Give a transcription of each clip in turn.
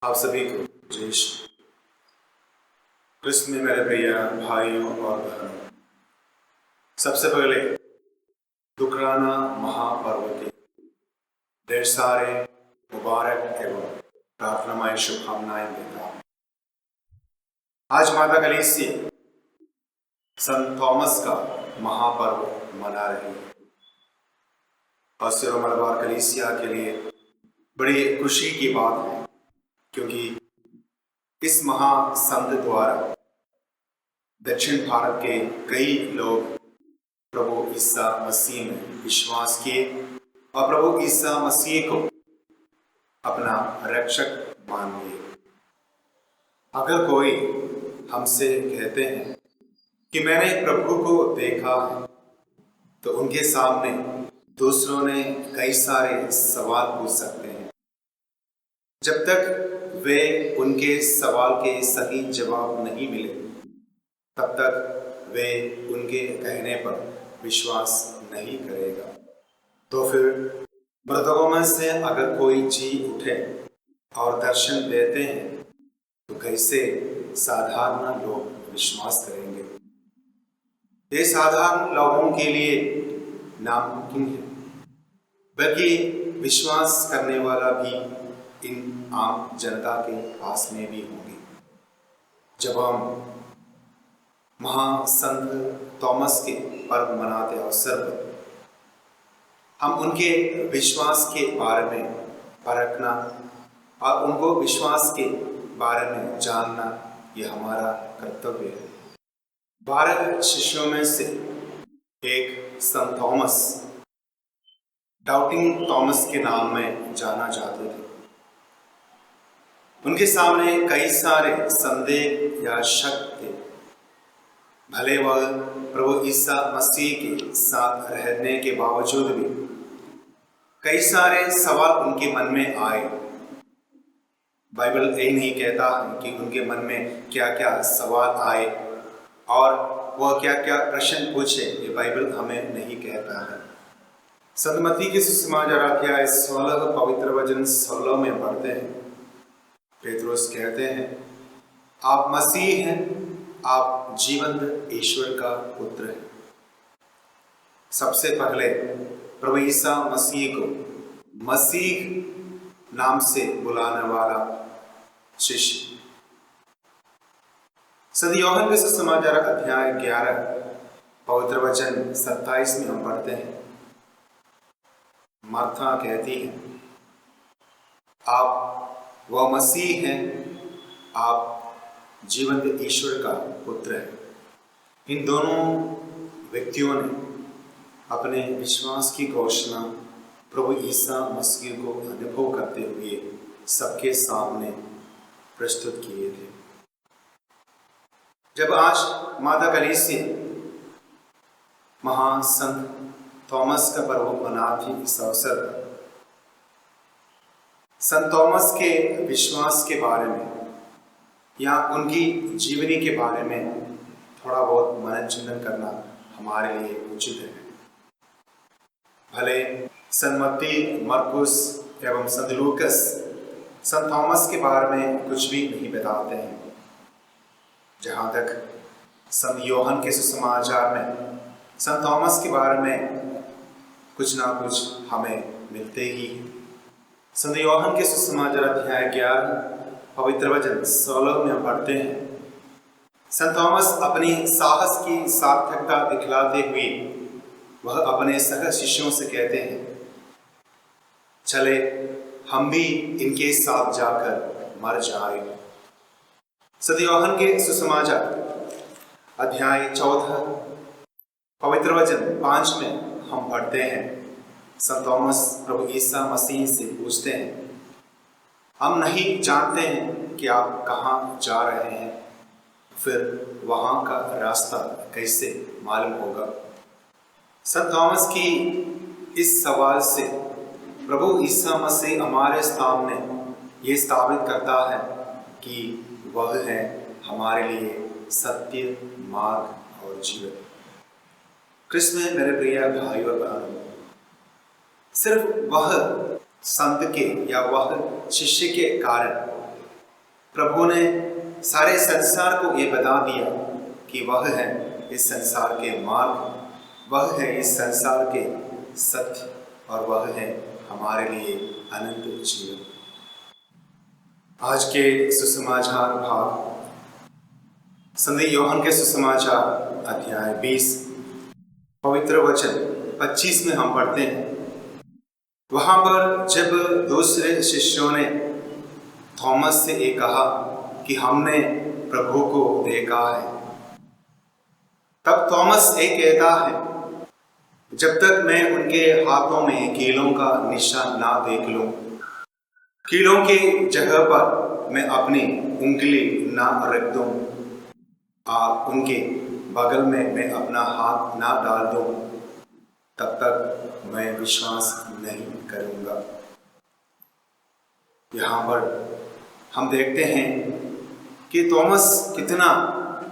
आप सभी को जय श्री कृष्ण में मेरे प्रिय भाइयों और बहनों। सबसे पहले दुकराना महापर्व के ढेर सारे मुबारक एवं प्रार्थनामय शुभकामनाएं देता हूं। आज माता कलीसिया संत थॉमस का महापर्व मना रही है और सिरो मलबार कलीसिया के लिए बड़ी खुशी की बात है, क्योंकि इस महासंत द्वारा दक्षिण भारत के कई लोग प्रभु ईसा मसीह में विश्वास किए और प्रभु ईसा मसीह को अपना रक्षक मान लिए। अगर कोई हमसे कहते हैं कि मैंने प्रभु को देखा है, तो उनके सामने दूसरों ने कई सारे सवाल पूछ सकते हैं। जब तक वे उनके सवाल के सही जवाब नहीं मिले, तब तक वे उनके कहने पर विश्वास नहीं करेगा। तो फिर मृतकों में से अगर कोई जी उठे और दर्शन देते हैं, तो कैसे साधारण लोग विश्वास करेंगे? ये साधारण लोगों के लिए नामुमकिन है, बल्कि विश्वास करने वाला भी इन आम जनता के पास में भी होंगे। जब हम महासंत थॉमस के पर्व मनाते अवसर पर हम उनके विश्वास के बारे में परखना और उनको विश्वास के बारे में जानना, ये हमारा कर्तव्य है। 12 शिष्यों में से एक संत थॉमस डाउटिंग थॉमस के नाम में जाना जाते थे। उनके सामने कई सारे संदेह या शक थे। भले वह प्रभु ईसा मसीह के साथ रहने के बावजूद भी कई सारे सवाल उनके मन में आए। बाइबल यही नहीं कहता है कि उनके मन में क्या क्या सवाल आए और वह क्या क्या प्रश्न पूछे, ये बाइबल हमें नहीं कहता है। संत मत्ती के सुसमाचार अध्याय 16 पवित्र वचन 16 में पढ़ते हैं। पेतरुस कहते हैं, आप मसीह हैं, आप जीवंत ईश्वर का पुत्र हैं। सबसे पहले प्रभु ईसा मसीह को मसीह नाम से बुलाने वाला शिष्य। संत यूहन्ना के सुसमाचार अध्याय 11 पवित्र वचन 27 में हम पढ़ते हैं। मार्था कहती है, आप वह मसीह हैं, आप जीवंत ईश्वर का पुत्र है। इन दोनों व्यक्तियों ने अपने विश्वास की घोषणा प्रभु ईसा मसीह को अनुभव करते हुए सबके सामने प्रस्तुत किए थे। जब आज माता कलीसिया महासंत थॉमस का पर्व मनाती, इस अवसर पर संत थॉमस के विश्वास के बारे में या उनकी जीवनी के बारे में थोड़ा बहुत मनन चिंतन करना हमारे लिए उचित है। भले संत मत्ती, मरकुस एवं संत लूकस संत थॉमस के बारे में कुछ भी नहीं बताते हैं, जहाँ तक संत यूहन्ना के सुसमाचार में संत थॉमस के बारे में कुछ ना कुछ हमें मिलते ही हैं। संत यूहन्ना के सुसमाचार अध्याय 11 पवित्र वचन 16 में हम पढ़ते हैं, संत थॉमस अपनी साहस की सार्थकता दिखलाते हुए वह अपने सह शिष्यों से कहते हैं, चले हम भी इनके साथ जाकर मर जाए। संत यूहन्ना के सुसमाचार अध्याय 14 पवित्र वचन 5 में हम पढ़ते हैं, संत थॉमस प्रभु ईसा मसीह से पूछते हैं, हम नहीं जानते हैं कि आप कहाँ जा रहे हैं, फिर वहाँ का रास्ता कैसे मालूम होगा? संत थॉमस की इस सवाल से प्रभु ईसा मसीह हमारे सामने ये साबित करता है कि वह है हमारे लिए सत्य, मार्ग और जीवन। कृष्ण में मेरे प्रिय भाई और बहनों, सिर्फ वह संत के या वह शिष्य के कारण प्रभु ने सारे संसार को ये बता दिया कि वह है इस संसार के मार्ग, वह है इस संसार के सत्य और वह है हमारे लिए अनंत जीवन। आज के सुसमाचार भाग संदेश यूहन्ना के सुसमाचार अध्याय 20 पवित्र वचन 25 में हम पढ़ते हैं। वहां पर जब दूसरे शिष्यों ने थॉमस से ये कहा कि हमने प्रभु को देखा है, तब थॉमस ये कहता है, जब तक मैं उनके हाथों में कीलों का निशान ना देख लूं, कीलों की जगह पर मैं अपनी उंगली ना रख दूं, आप उनके बगल में मैं अपना हाथ ना डाल दूं, तब तक मैं विश्वास नहीं करूंगा। यहाँ पर हम देखते हैं कि थॉमस कितना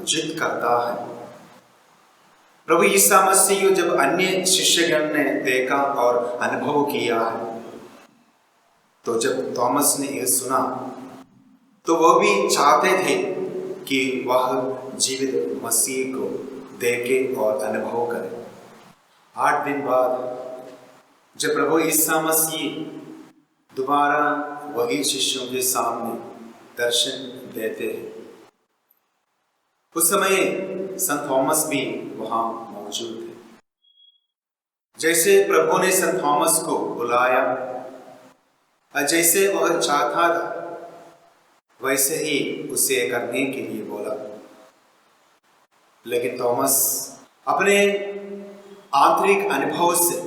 जिद करता है। प्रभु यीशु मसीह को जब अन्य शिष्यगण ने देखा और अनुभव किया है, तो जब थॉमस ने यह सुना तो वह भी चाहते थे कि वह जीवित मसीह को देखे और अनुभव करे। 8 दिन बाद जब प्रभु यीशु मसीह दोबारा वही शिष्यों के सामने दर्शन देते हैं, उस समय संत थॉमस भी वहां मौजूद थे। जैसे प्रभु ने संत थॉमस को बुलाया और जैसे वह चाहता था, वैसे ही उसे करने के लिए बोला। लेकिन थॉमस अपने आंतरिक अनुभव से,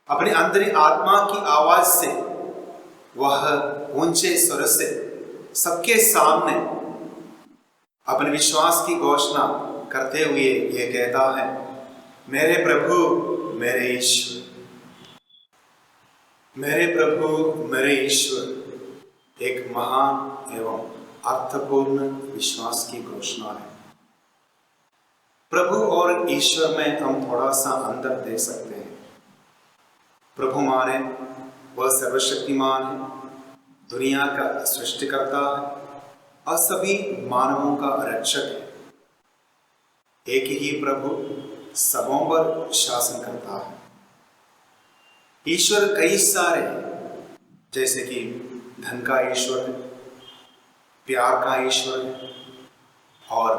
अपने आंतरिक आत्मा की आवाज से, वह ऊंचे स्वर से सबके सामने अपने विश्वास की घोषणा करते हुए यह कहता है, मेरे प्रभु मेरे ईश्वर, मेरे प्रभु मेरे ईश्वर। एक महान एवं अर्थपूर्ण विश्वास की घोषणा है। प्रभु और ईश्वर में हम थोड़ा सा अंतर देख सकते हैं। प्रभु माने वह सर्वशक्तिमान है, दुनिया का सृष्टिकर्ता है और सभी मानवों का रक्षक है। एक ही प्रभु सबों पर शासन करता है। ईश्वर कई सारे हैं, जैसे कि धन का ईश्वर है, प्यार का ईश्वर है और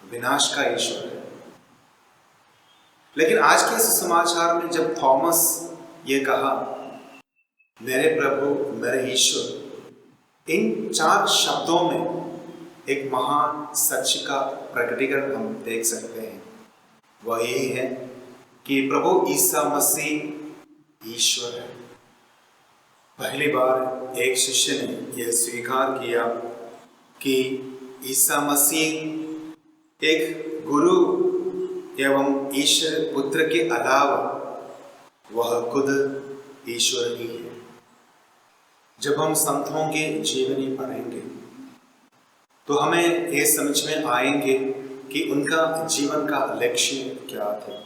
विनाश का ईश्वर है। लेकिन आज के समाचार में जब थॉमस ये कहा, मेरे प्रभु मेरे ईश्वर, इन 4 शब्दों में एक महान सच का प्रकटीकरण हम देख सकते हैं। वह यही है कि प्रभु यीशु मसीह ईश्वर है। पहली बार एक शिष्य ने यह स्वीकार किया कि यीशु मसीह एक गुरु एवं ईश्वर पुत्र के अलावा वह खुद ईश्वर ही है। जब हम संतों के जीवनी पढ़ेंगे तो हमें ये समझ में आएंगे कि उनका जीवन का लक्ष्य क्या था।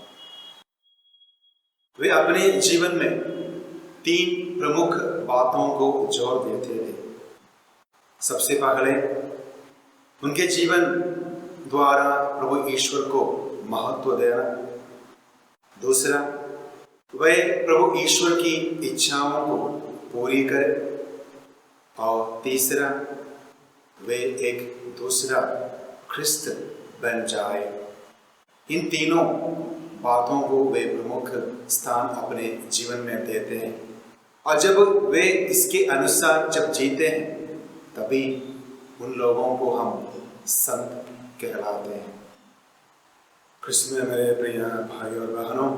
वे अपने जीवन में 3 प्रमुख बातों को जोर देते थे। सबसे पहले उनके जीवन द्वारा प्रभु ईश्वर को महत्व देना। दूसरा, वे प्रभु ईश्वर की इच्छाओं को पूरी करें। और तीसरा, वे एक दूसरा ख्रिस्त बन जाए। इन तीनों बातों को वे प्रमुख स्थान अपने जीवन में देते हैं और जब वे इसके अनुसार जब जीते हैं, तभी उन लोगों को हम संत कहलाते हैं। कृष्ण में मेरे प्रिय भाई और बहनों,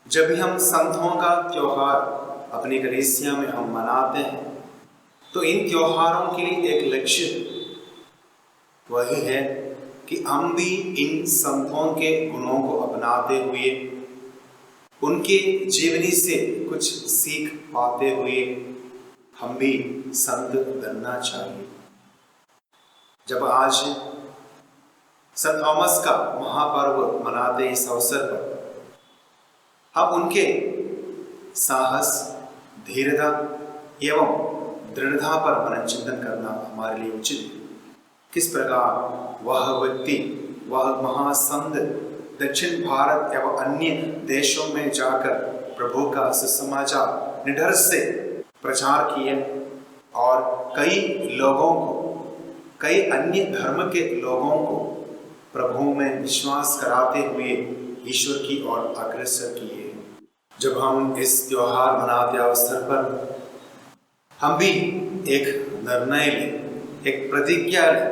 जब भी हम संतों का त्योहार अपनी कलीसिया में हम मनाते हैं, तो इन त्योहारों के लिए एक लक्ष्य वही है कि हम भी इन संतों के गुणों को अपनाते हुए, उनके जीवनी से कुछ सीख पाते हुए हम भी संत बनना चाहिए। जब आज संत थॉमस का महापर्व मनाते इस अवसर पर हम उनके साहस, धीरता एवं दृढ़ता पर मनन चिंतन करना हमारे लिए उचित है। किस प्रकार वह व्यक्ति, वह महासंत दक्षिण भारत एवं अन्य देशों में जाकर प्रभु का सुसमाचार निडर से प्रचार किए और कई लोगों को, कई अन्य धर्म के लोगों को प्रभु में विश्वास कराते हुए ईश्वर की ओर अग्रसर किए। जब हम इस त्योहार मनाते अवसर पर हम भी एक निर्णय लें, एक प्रतिज्ञा लें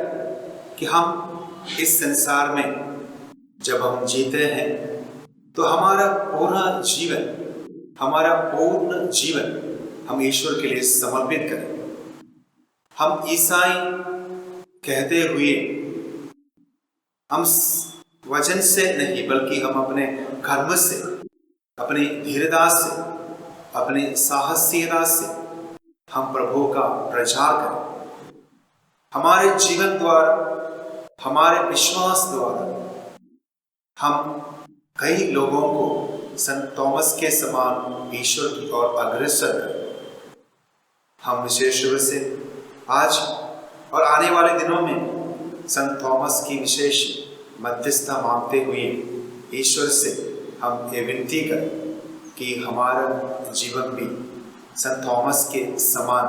कि हम इस संसार में जब हम जीते हैं तो हमारा पूर्ण जीवन हम ईश्वर के लिए समर्पित करें। हम ईसाई कहते हुए हम वचन से नहीं बल्कि हम अपने कर्म से, अपनी धीरता से, अपनी साहसियता से हम प्रभु का प्रचार करें। हमारे जीवन द्वारा, हमारे विश्वास द्वारा हम कई लोगों को संत थॉमस के समान ईश्वर की ओर अग्रसर करें। हम विशेष रूप से आज और आने वाले दिनों में संत थॉमस की विशेष मध्यस्थता मांगते हुए ईश्वर से हम ये विनती करें कि हमारा जीवन भी संत थॉमस के समान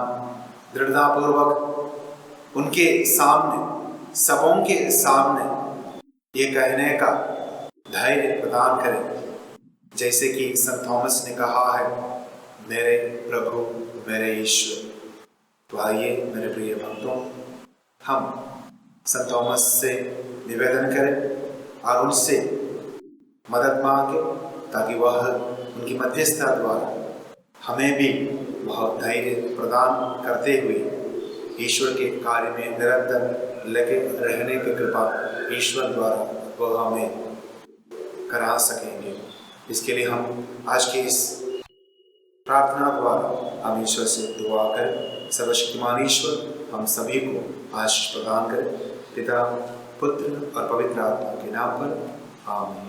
दृढ़तापूर्वक उनके सामने, सबों के सामने ये कहने का धैर्य प्रदान करें, जैसे कि संत थॉमस ने कहा है, मेरे प्रभु, मेरे ईश्वर। तो आइए मेरे प्रिय भक्तों, हम संत थॉमस से निवेदन करें और उनसे मदद मांगे ताकि वह उनकी मध्यस्थता द्वारा हमें भी वह धैर्य प्रदान करते हुए ईश्वर के कार्य में निरंतर लगे रहने की कृपा ईश्वर द्वारा वह हमें करा सकेंगे। इसके लिए हम आज की इस प्रार्थना द्वारा हम ईश्वर से दुआ करें। सर्वशक्तिमान ईश्वर हम सभी को आशीष प्रदान करें। पिता, पुत्र और पवित्र आत्मा के नाम पर आमीन।